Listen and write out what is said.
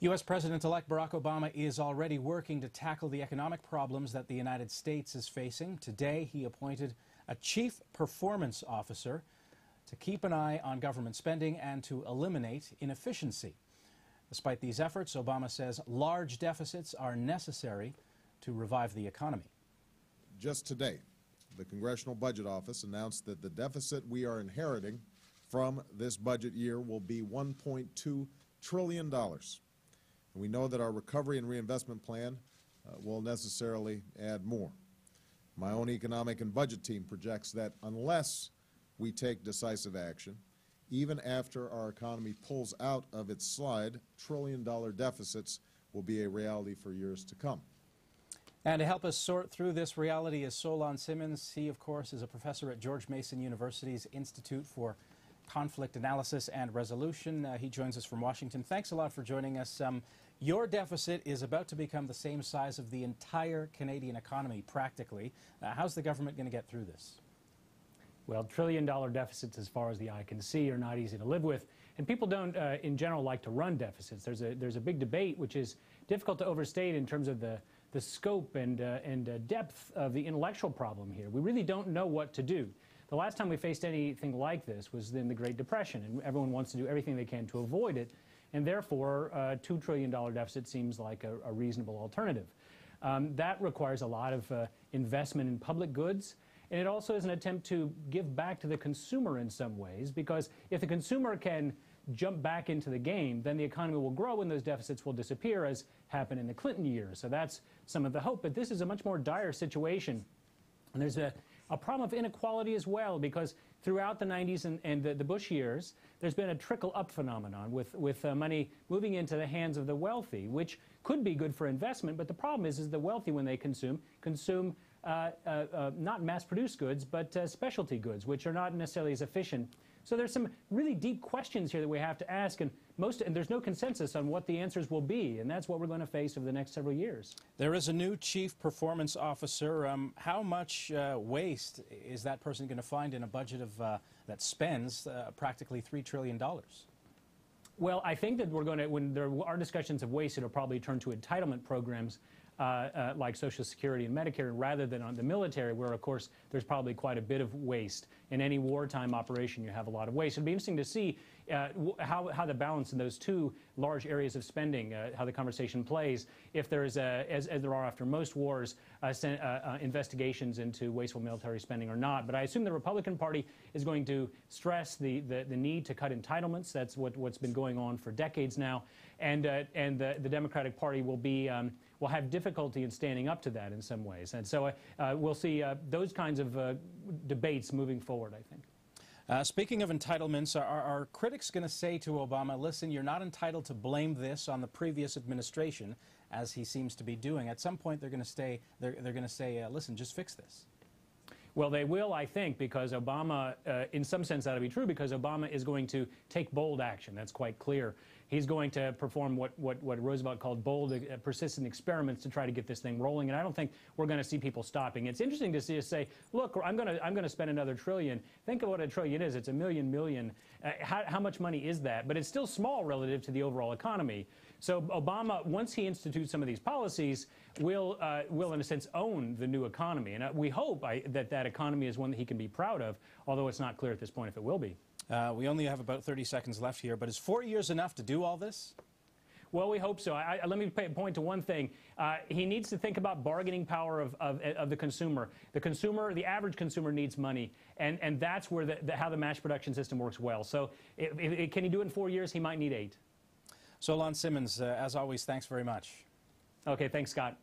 U.S. President-elect Barack Obama is already working to tackle the economic problems that the United States is facing. Today, he appointed a chief performance officer to keep an eye on government spending and to eliminate inefficiency. Despite these efforts, Obama says large deficits are necessary to revive the economy. Just today, the Congressional Budget Office announced that the deficit we are inheriting from this budget year will be $1.2 trillion. And we know that our recovery and reinvestment plan will necessarily add more. My own economic and budget team projects that unless we take decisive action, even after our economy pulls out of its slide, trillion-dollar deficits will be a reality for years to come. And to help us sort through this reality is Solon Simmons. He, of course, is a professor at George Mason University's Institute for Conflict Analysis and Resolution. He joins us from Washington. Thanks a lot for joining us. Your deficit is about to become the same size of the entire Canadian economy, practically. How's the government going to get through this? Well, trillion-dollar deficits, as far as the eye can see, are not easy to live with. And people don't, in general, like to run deficits. There's a big debate, which is difficult to overstate in terms of the scope and depth of the intellectual problem here. We really don't know what to do. The last time we faced anything like this was in the Great Depression, and everyone wants to do everything they can to avoid it, and therefore a $2 trillion deficit seems like a reasonable alternative. That requires a lot of investment in public goods, and it also is an attempt to give back to the consumer in some ways, because if the consumer can jump back into the game, then the economy will grow and those deficits will disappear, as happened in the Clinton years. So that's some of the hope. But this is a much more dire situation. And there's a problem of inequality as well, because throughout the 90s and the Bush years, there's been a trickle-up phenomenon with money moving into the hands of the wealthy, which could be good for investment. But the problem is the wealthy, when they consume not mass-produced goods, but specialty goods, which are not necessarily as efficient. So there's some really deep questions here that we have to ask, and there's no consensus on what the answers will be, and that's what we're going to face over the next several years. There is a new chief performance officer. How much waste is that person going to find in a budget of that spends practically $3 trillion? Well, I think that we're going to, when there are discussions of waste, it'll probably turn to entitlement programs like Social Security and Medicare, rather than on the military, where, of course, there's probably quite a bit of waste. In any wartime operation, you have a lot of waste. It'd be interesting to see how the balance in those two large areas of spending, how the conversation plays, if there is, as there are after most wars, investigations into wasteful military spending or not. But I assume the Republican Party is going to stress the need to cut entitlements. That's what's been going on for decades now. And the Democratic Party will have difficulty in standing up to that in some ways. And so we'll see those kinds of debates moving forward, I think. Speaking of entitlements, are critics going to say to Obama, listen, you're not entitled to blame this on the previous administration, as he seems to be doing? At some point, they're going to say, listen, just fix this. Well, they will, I think, because Obama, in some sense, that'll be true, because Obama is going to take bold action. That's quite clear. He's going to perform what Roosevelt called bold, persistent experiments to try to get this thing rolling. And I don't think we're going to see people stopping. It's interesting to see us say, look, I'm going to spend another trillion. Think of what a trillion is. It's a million. How much money is that? But it's still small relative to the overall economy. So Obama, once he institutes some of these policies, will in a sense, own the new economy. And we hope that economy is one that he can be proud of, although it's not clear at this point if it will be. We only have about 30 seconds left here, but is 4 years enough to do all this? Well, we hope so. Let me point to one thing. He needs to think about bargaining power of the consumer. The average consumer needs money, and that's where how the mass production system works well. So can he do it in 4 years? He might need 8. Solon Simmons, as always, thanks very much. Okay, thanks, Scott.